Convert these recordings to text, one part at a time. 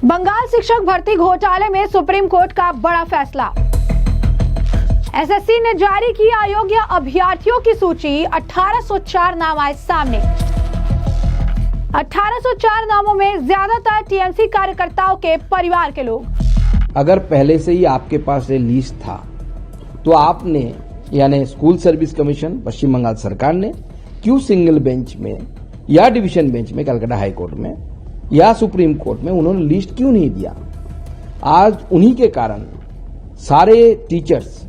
बंगाल शिक्षक भर्ती घोटाले में सुप्रीम कोर्ट का बड़ा फैसला। एसएससी ने जारी की अयोग्य अभ्यर्थियों की सूची। 1804 नाम आए सामने। 1804 नामों में ज्यादातर टीएमसी कार्यकर्ताओं के परिवार के लोग। अगर पहले से ही आपके पास ये लिस्ट था तो आपने यानी स्कूल सर्विस कमीशन पश्चिम बंगाल सरकार ने क्यों सिंगल बेंच में या डिवीजन बेंच में कलकत्ता हाई कोर्ट में या सुप्रीम कोर्ट में उन्होंने लिस्ट क्यों नहीं दिया? आज उन्हीं के कारण सारे टीचर्स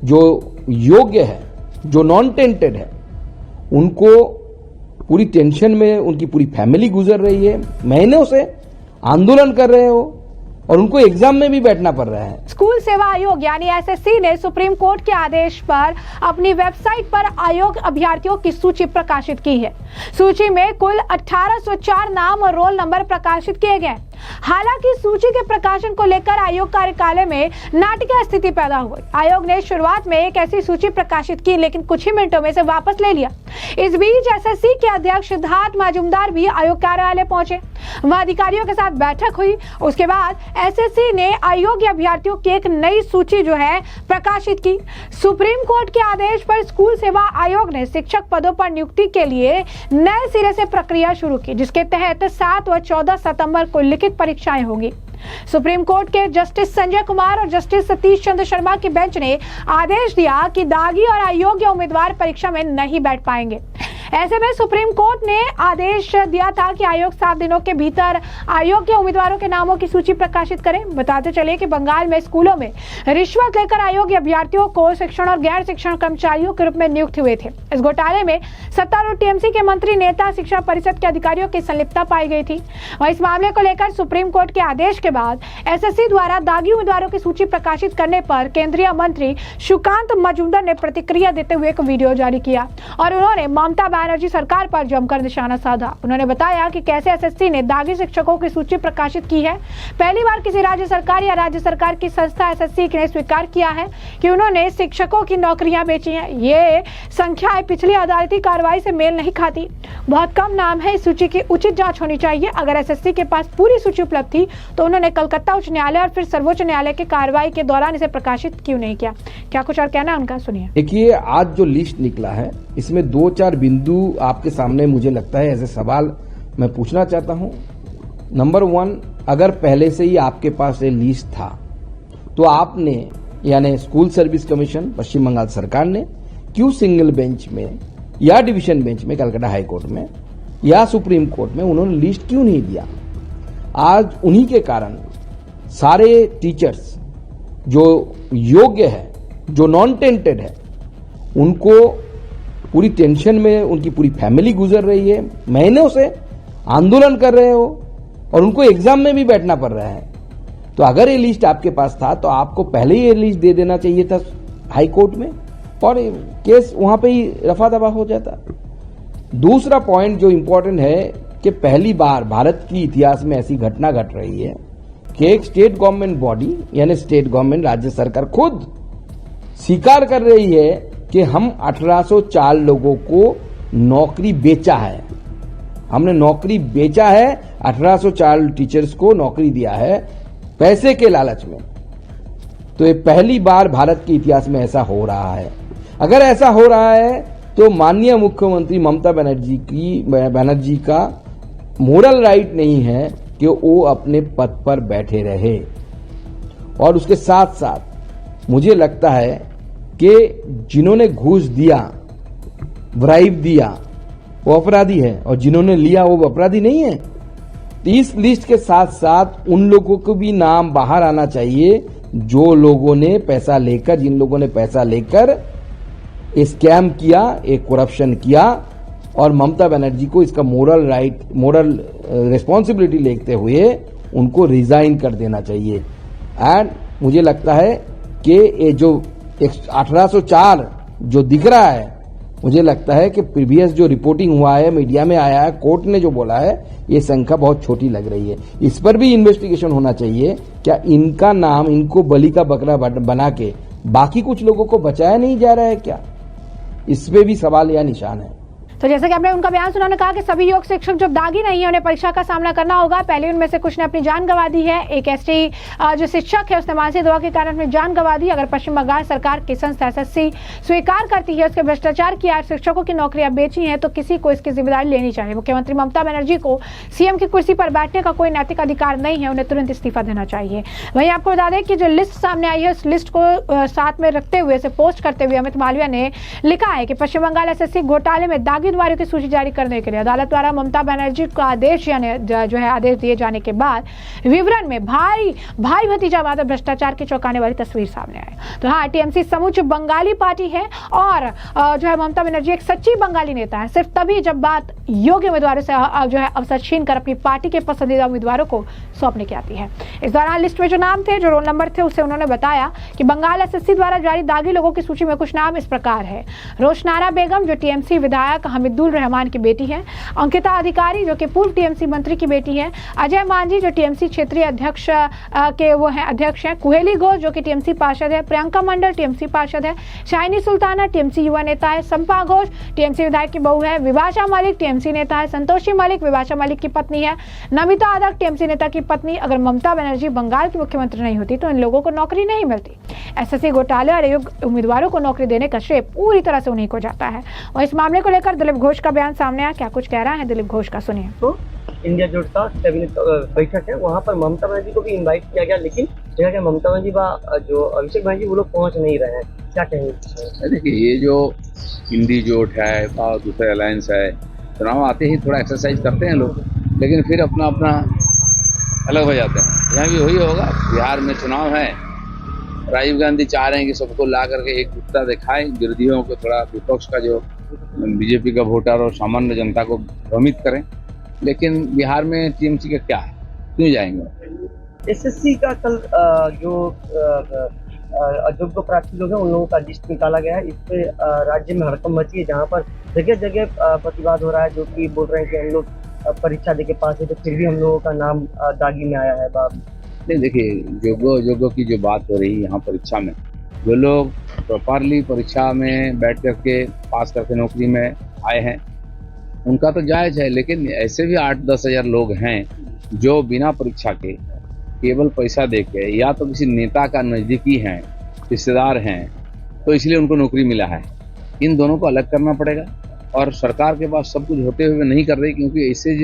जो योग्य है, जो नॉन टेंटेड है, उनको पूरी टेंशन में उनकी पूरी फैमिली गुजर रही है, महीनों से आंदोलन कर रहे हो और उनको एग्जाम में भी बैठना पड़ रहा है। स्कूल सेवा आयोग यानी एसएससी ने सुप्रीम कोर्ट के आदेश पर अपनी वेबसाइट पर अयोग्य अभ्यर्थियों की सूची प्रकाशित की है। सूची में कुल 1804 नाम और रोल नंबर प्रकाशित किए गए। हालांकि सूची के प्रकाशन को लेकर आयोग कार्यालय में नाटकीय स्थिति पैदा हुई। आयोग ने शुरुआत में एक ऐसी सूची प्रकाशित की, लेकिन कुछ ही मिनटों में से वापस ले लिया। इस बीच एसएससी के अध्यक्ष सिद्धार्थ मजूमदार भी आयोग कार्यालय पहुंचे। वहां अधिकारियों के साथ बैठक हुई। उसके बाद एसएससी ने अयोग्य अभ्यर्थियों की एक नई सूची जो है प्रकाशित की। सुप्रीम कोर्ट के आदेश पर स्कूल सेवा आयोग ने शिक्षक पदों पर नियुक्ति के लिए नए सिरे से प्रक्रिया शुरू की, जिसके तहत 7 व 14 सितंबर को लिखित परीक्षाएं होंगी। सुप्रीम कोर्ट के जस्टिस संजय कुमार और जस्टिस सतीश चंद्र शर्मा की बेंच ने आदेश दिया कि दागी और अयोग्य उम्मीदवार परीक्षा में नहीं बैठ पाएंगे। ऐसे में सुप्रीम कोर्ट ने आदेश दिया था कि आयोग 7 दिनों के भीतर अयोग्य उम्मीदवारों के नामों की सूची प्रकाशित करे। बताते चले कि बंगाल में स्कूलों में रिश्वत लेकर अयोग्य अभ्यर्थियों को शिक्षण और गैर शिक्षण कर्मचारियों के रूप में नियुक्त हुए थे। इस घोटाले में सत्तारूढ़ टीएमसी के मंत्री, नेता, शिक्षा परिषद के अधिकारियों की संलिप्तता पाई गई थी। वहीं इस मामले को लेकर सुप्रीम कोर्ट के आदेश के बाद एसएससी द्वारा दागी उम्मीदवारों की सूची प्रकाशित करने पर केंद्रीय मंत्री सुकांत मजूमदार ने प्रतिक्रिया देते हुए एक वीडियो जारी किया और उन्होंने ममता बनर्जी सरकार पर जमकर निशाना साधा। उन्होंने बताया कि कैसे एसएससी ने दागी शिक्षकों की सूची प्रकाशित की है। पहली बार किसी राज्य सरकार या राज्य सरकार की संस्था एसएससी ने स्वीकार किया है कि उन्होंने शिक्षकों की नौकरियां बेची हैं। ये संख्याएं पिछली अदालती कार्रवाई से मेल नहीं खाती। बहुत कम नाम है। इस सूची की उचित जांच होनी चाहिए। अगर एसएससी के पास पूरी सूची उपलब्ध थी तो उन्होंने कलकत्ता उच्च न्यायालय और फिर सर्वोच्च न्यायालय की कार्रवाई के दौरान इसे प्रकाशित क्यों नहीं किया? क्या कुछ और कहना है उनका, सुनिए। देखिए, आज जो लिस्ट निकला है इसमें 2-4 बिंदु आपके सामने मुझे लगता है ऐसे सवाल मैं पूछना चाहता हूं। नंबर 1, अगर पहले से ही आपके पास ये लिस्ट था तो आपने यानी स्कूल सर्विस कमीशन पश्चिम बंगाल सरकार ने क्यों सिंगल बेंच में या डिवीजन बेंच में कलकत्ता हाई कोर्ट में या सुप्रीम कोर्ट में उन्होंने लिस्ट क्यों नहीं दिया? आज उन्हीं के कारण सारे टीचर्स जो योग्य है, जो नॉन टेंटेड है, उनको पूरी टेंशन में उनकी पूरी फैमिली गुजर रही है, महीनों से आंदोलन कर रहे हो और उनको एग्जाम में भी बैठना पड़ रहा है। तो अगर ये लिस्ट आपके पास था तो आपको पहले ही ये लिस्ट दे देना चाहिए था हाई कोर्ट में और केस वहां पे ही रफा दफा हो जाता। दूसरा पॉइंट जो इंपॉर्टेंट है कि पहली बार भारत की इतिहास में ऐसी घटना घट रही है कि एक स्टेट गवर्नमेंट बॉडी यानी स्टेट गवर्नमेंट, राज्य सरकार खुद स्वीकार कर रही है कि हम 1804 लोगों को नौकरी बेचा है। हमने नौकरी बेचा है, 1804 टीचर्स को नौकरी दिया है पैसे के लालच में। तो ये पहली बार भारत के इतिहास में ऐसा हो रहा है। अगर ऐसा हो रहा है तो माननीय मुख्यमंत्री ममता बनर्जी का मोरल राइट नहीं है कि वो अपने पद पर बैठे रहे। और उसके साथ साथ मुझे लगता है कि जिन्होंने घूस दिया, ब्राइब दिया, वो अपराधी है और जिन्होंने लिया वो अपराधी नहीं है। तो इस लिस्ट के साथ साथ उन लोगों को भी नाम बाहर आना चाहिए जो लोगों ने पैसा लेकर, जिन लोगों ने पैसा लेकर स्कैम किया, एक करप्शन किया और ममता बनर्जी को इसका मोरल रिस्पॉन्सिबिलिटी लेते हुए उनको रिजाइन कर देना चाहिए। एंड मुझे लगता है कि ये जो 1804 जो दिख रहा है, मुझे लगता है कि प्रीवियस जो रिपोर्टिंग हुआ है, मीडिया में आया है, कोर्ट ने जो बोला है, ये संख्या बहुत छोटी लग रही है। इस पर भी इन्वेस्टिगेशन होना चाहिए। क्या इनका नाम, इनको बलि का बकरा बना के बाकी कुछ लोगों को बचाया नहीं जा रहा है क्या? इस पे भी सवाल या निशान है। तो जैसे कि आपने उनका बयान सुना, उन्होंने कहा कि सभी योग शिक्षक जो दागी नहीं है उन्हें परीक्षा का सामना करना होगा। पहले उनमें से कुछ ने अपनी जान गंवा दी है। एक एसटी जो शिक्षक है उसने मानसिक दवा के कारण अपनी जान गंवा दी। अगर पश्चिम बंगाल सरकार की संस्था एसएससी स्वीकार करती है उसके भ्रष्टाचार किया, शिक्षकों की नौकरियां बेची हैं, तो किसी को इसकी जिम्मेदारी लेनी चाहिए। मुख्यमंत्री ममता बनर्जी को सीएम की कुर्सी पर बैठने का कोई नैतिक अधिकार नहीं है, उन्हें तुरंत इस्तीफा देना चाहिए। वहीं आपको बता दें कि जो लिस्ट सामने आई है उस लिस्ट को साथ में रखते हुए से पोस्ट करते हुए अमित मालवीय ने लिखा है कि पश्चिम बंगाल एसएससी घोटाले में दागी उम्मीदवारों की सूची जारी करने के लिए अदालत द्वारा ममता बनर्जी को आदेश दिए जाने के बाद विवरण में भाई भतीजावाद और भ्रष्टाचार की चौंकाने वाली तस्वीर सामने आई। तो हाँ, टीएमसी समूच बंगाली पार्टी है और जो है ममता बनर्जी एक सच्ची बंगाली नेता है। सिर्फ तभी जब बात योग्य उम्मीदवारों से जो है अवसर छीन कर अपनी पार्टी के पसंदीदा उम्मीदवारों को सौंपने की आती है। इस दौरान लिस्ट में जो नाम थे, जो रोल नंबर थे, उससे उन्होंने बताया कि बंगाल एसएससी द्वारा जारी दागी लोगों की सूची में कुछ नाम इस प्रकार है। रोशनारा बेगम जो टीएमसी विधायक हमीदुल रहमान की बेटी है, अंकिता अधिकारी जो कि पूर्व टीएमसी मंत्री की बेटी है, अजय मांझी जो टीएमसी क्षेत्रीय अध्यक्ष के वो हैं अध्यक्ष हैं, कुहेली घोष जो कि टीएमसी पार्षद है, प्रियंका मंडल टीएमसी पार्षद है, शाइनी सुल्ताना टीएमसी युवा नेता है, संपा घोष टीएमसी विधायक की बहू है, विभाषा मलिक टीएमसी नेता है, संतोषी मलिक विभाषा मलिक की पत्नी है, नमिता आदक टीएमसी नेता की पत्नी। अगर ममता बनर्जी बंगाल की मुख्यमंत्री नहीं होती तो इन लोगों को नौकरी नहीं मिलती। एसएससी घोटाले और अयोग्य उम्मीदवारों को नौकरी देने का श्रेय पूरी तरह से उन्हीं को जाता है। और इस मामले को लेकर दिलीप घोष का बयान सामने आया, क्या कुछ कह रहा है दिलीप घोष का, सुनिए। तो इंडिया जोट का कैबिनेट बैठक है, वहाँ पर ममता बनर्जी को भी इनवाइट किया गया, लेकिन देखा गया ममता बनर्जी व जो अभिषेक बनर्जी वो लोग पहुँच नहीं रहे हैं। क्या कहेंगे? देखिए, ये जो इंडी जोट है और दूसरे अलायंस है, चुनाव आते ही थोड़ा एक्सरसाइज करते हैं लोग, लेकिन फिर अपना अपना अलग हो जाते हैं। यहाँ भी वही होगा। बिहार में चुनाव है, राजीव गांधी चाह रहे हैं कि सबको ला करके एक एकता दिखाएं, विरोधियों को थोड़ा, विपक्ष का जो बीजेपी का वोटर और सामान्य जनता को भ्रमित करें। लेकिन बिहार में टीएमसी का क्या है, क्यों जाएंगे? एसएससी का कल जो अयोग्य प्रार्थी लोग हैं उन लोगों का लिस्ट निकाला गया है। इस पे राज्य में हड़कंप मची है, जहाँ पर जगह जगह प्रतिवाद हो रहा है, जो कि बोल रहे हैं कि हम लोग परीक्षा देके पास है तो फिर भी हम लोगों का नाम दागी में आया है। नहीं, देखिए, योग्य की जो बात हो रही है यहाँ परीक्षा में, जो लोग प्रॉपरली परीक्षा में बैठ करके पास करके नौकरी में आए हैं उनका तो जायज है, लेकिन ऐसे भी 8-10 हज़ार लोग हैं जो बिना परीक्षा के केवल पैसा दे के या तो किसी नेता का नज़दीकी हैं, रिश्तेदार हैं, तो इसलिए उनको नौकरी मिला है। इन दोनों को अलग करना पड़ेगा और सरकार के पास सब कुछ होते हुए नहीं कर रही, क्योंकि ऐसे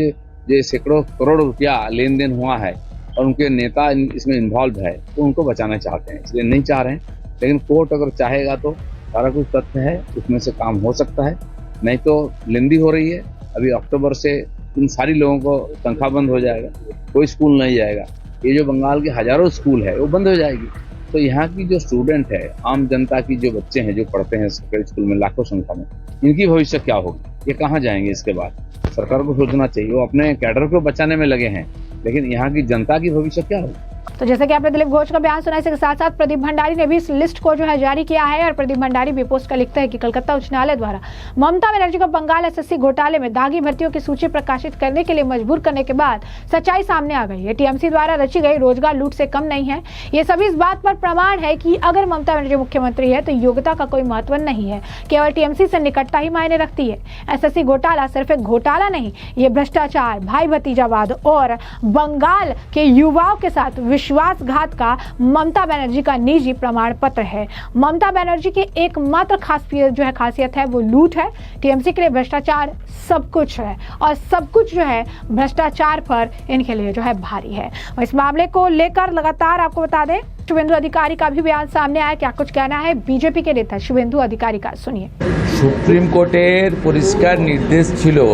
जो सैकड़ों करोड़ रुपया लेन देन हुआ है और उनके नेता इसमें इन्वॉल्व है, तो उनको बचाना चाहते हैं, इसलिए नहीं चाह रहे हैं। लेकिन कोर्ट अगर चाहेगा तो सारा कुछ तथ्य है, उसमें से काम हो सकता है, नहीं तो लेंदी हो रही है। अभी अक्टूबर से इन सारी लोगों को तनख्वाह बंद हो जाएगा, कोई स्कूल नहीं जाएगा। ये जो बंगाल के हजारों स्कूल है वो बंद हो जाएगी। तो यहाँ की जो स्टूडेंट है, आम जनता की जो बच्चे हैं जो पढ़ते हैं सरकारी स्कूल में लाखों संख्या में, इनकी भविष्य क्या होगी, ये कहाँ जाएंगे? इसके बाद सरकार को सोचना चाहिए। वो अपने कैडर को बचाने में लगे हैं, लेकिन यहाँ की जनता की भविष्य क्या होगी? तो जैसे कि आपने दिलीप घोष का बयान सुना, इसके साथ साथ प्रदीप भंडारी ने भी इस लिस्ट को जो है जारी किया है। और प्रदीप भंडारी भी पोस्ट का लिखते हैं कि कलकत्ता उच्च न्यायालय द्वारा ममता बनर्जी को बंगाल एसएससी घोटाले में दागी भर्तियों की सूची प्रकाशित करने के लिए मजबूर करने के बाद सच्चाई सामने आ गई है। टीएमसी द्वारा रची गई रोजगार लूट से कम नहीं है। ये सभी इस बात पर प्रमाण है कि अगर ममता बनर्जी मुख्यमंत्री है तो योग्यता का कोई महत्व नहीं है, केवल टीएमसी से निकटता ही मायने रखती है। एसएससी घोटाला सिर्फ एक घोटाला नहीं, ये भ्रष्टाचार, भाई भतीजावाद और बंगाल के युवाओं के साथ विश्वासघात का ममता बनर्जी का निजी प्रमाण पत्र है। ममता बनर्जी की एकमात्र खासियत है वो लूट है। टीएमसी के लिए भ्रष्टाचार सब कुछ है और सब कुछ जो है भ्रष्टाचार पर इनके लिए जो है भारी है। और इस मामले को लेकर लगातार आपको बता दें, शुभेंदु अधिकारी का भी बयान सामने आया। क्या कुछ कहना है बीजेपी के नेता शुभेंदु अधिकारी का, सुनिए। सुप्रीम कोर्टेर परिष्कार निर्देश छिलो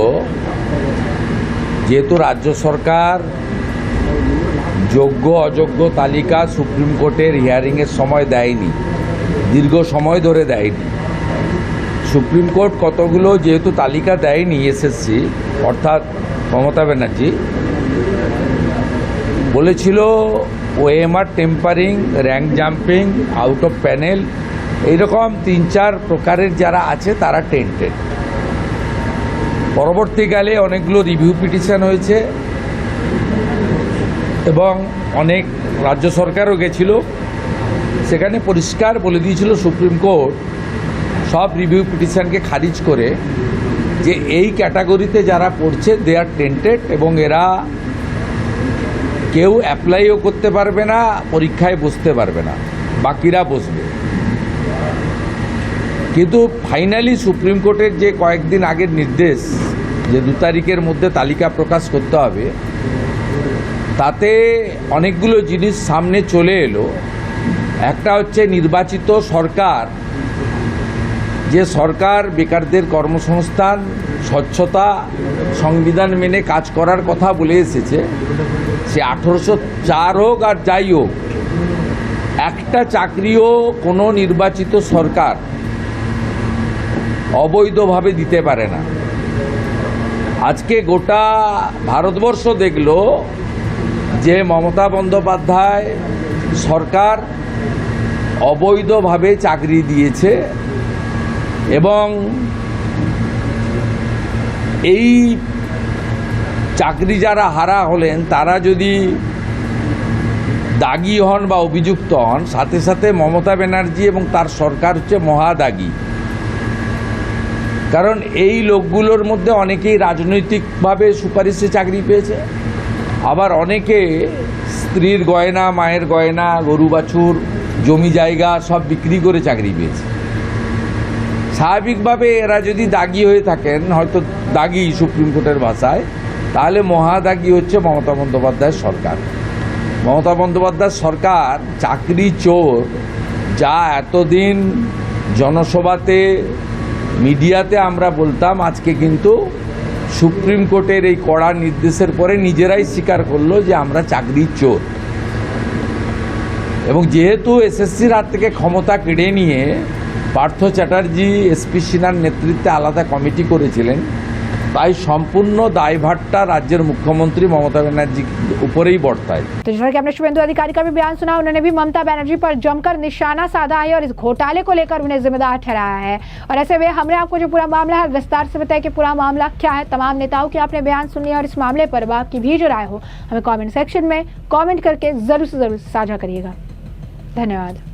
जेहेतु राज्य सरकार যোগ্য অযোগ্য তালিকা সুপ্রিম কোর্টের হিয়ারিংয়ের সময় দেয়নি, দীর্ঘ সময় ধরে দেয়নি। সুপ্রিম কোর্ট কতগুলো যেহেতু তালিকা দেয়নি, এসএসসি অর্থাৎ মমতা ব্যানার্জি বলেছিল OMR tampering, rank jumping, out of panel, এইরকম 3-4 প্রকারের যারা আছে তারা টেন্টেড। পরবর্তীকালে অনেকগুলো রিভিউ পিটিশন হয়েছে এবং অনেক রাজ্য সরকারও গেছিল, সেখানে পরিষ্কার বলে দিয়েছিল সুপ্রিম কোর্ট সব রিভিউ পিটিশনকে খারিজ করে যে এই ক্যাটাগরিতে যারা পড়ছে দে আর টেন্টেড এবং এরা কেউ অ্যাপ্লাইও করতে পারবে না, পরীক্ষায় বসতে পারবে না, বাকিরা বসবে। কিন্তু ফাইনালি সুপ্রিম কোর্টের যে কয়েকদিন আগের নির্দেশ যে 2 তারিখের মধ্যে তালিকা প্রকাশ করতে হবে, তাতে অনেকগুলো জিনিস সামনে চলে এলো। একটা হচ্ছে নির্বাচিত সরকার, যে সরকার বেকারদের কর্মসংস্থান, স্বচ্ছতা, সংবিধান মেনে কাজ করার কথা বলে এসেছে, সে 1804 হোক আর যাই হোক, একটা চাকরিও কোনো নির্বাচিত সরকার অবৈধভাবে দিতে পারে না। আজকে গোটা ভারতবর্ষ দেখল যে মমতা বন্দ্যোপাধ্যায় সরকার অবৈধভাবে চাকরি দিয়েছে এবং এই চাকরি যারা হারা হলেন তারা যদি দাগী হন বা অভিযুক্ত হন, সাথে সাথে মমতা ব্যানার্জি এবং তার সরকার হচ্ছে মহাদাগী। কারণ এই লোকগুলোর মধ্যে অনেকেই রাজনৈতিকভাবে সুপারিশে চাকরি পেয়েছে, আবার অনেকে স্ত্রীর গয়না, মায়ের গয়না, গরু বাছুর, জমি জায়গা সব বিক্রি করে চাকরি পেয়েছে। স্বাভাবিকভাবে এরা যদি দাগী হয়ে থাকেন, হয়তো দাগী সুপ্রিম কোর্টের ভাষায়, তাহলে মহাদাগী হচ্ছে মমতা বন্দ্যোপাধ্যায়ের সরকার। মমতা বন্দ্যোপাধ্যায়ের সরকার চাকরি চোর, যা এতদিন জনসভাতে মিডিয়াতে আমরা বলতাম, আজকে কিন্তু সুপ্রিম কোর্টের এই কড়া নির্দেশের পরে নিজেরাই স্বীকার করলো যে আমরা চাকরি চোর। এবং যেহেতু এসএসসির হাত থেকে ক্ষমতা কেড়ে নিয়ে পার্থ চ্যাটার্জি, এসপি সিনহার নেতৃত্বে আলাদা কমিটি করেছিলেন, তাই সম্পূर्ण दायभारটা राज्य मुख्यमंत्री ममता बनर्जी ऊपर ही बर्ताए। तो जैसा कि आपने शुभेंदु अधिकारी का भी बयान सुना, उन्होंने भी ममता बनर्जी पर जमकर निशाना साधा है और इस घोटाले को लेकर उन्हें जिम्मेदार ठहराया है। और ऐसे में हमने आपको जो पूरा मामला है विस्तार से बताया कि पूरा मामला क्या है। तमाम नेताओं के आपने बयान सुन लिया और इस मामले पर आपकी भी जो राय हो हमें कॉमेंट सेक्शन में कॉमेंट करके जरूर से जरूर साझा करिएगा। धन्यवाद।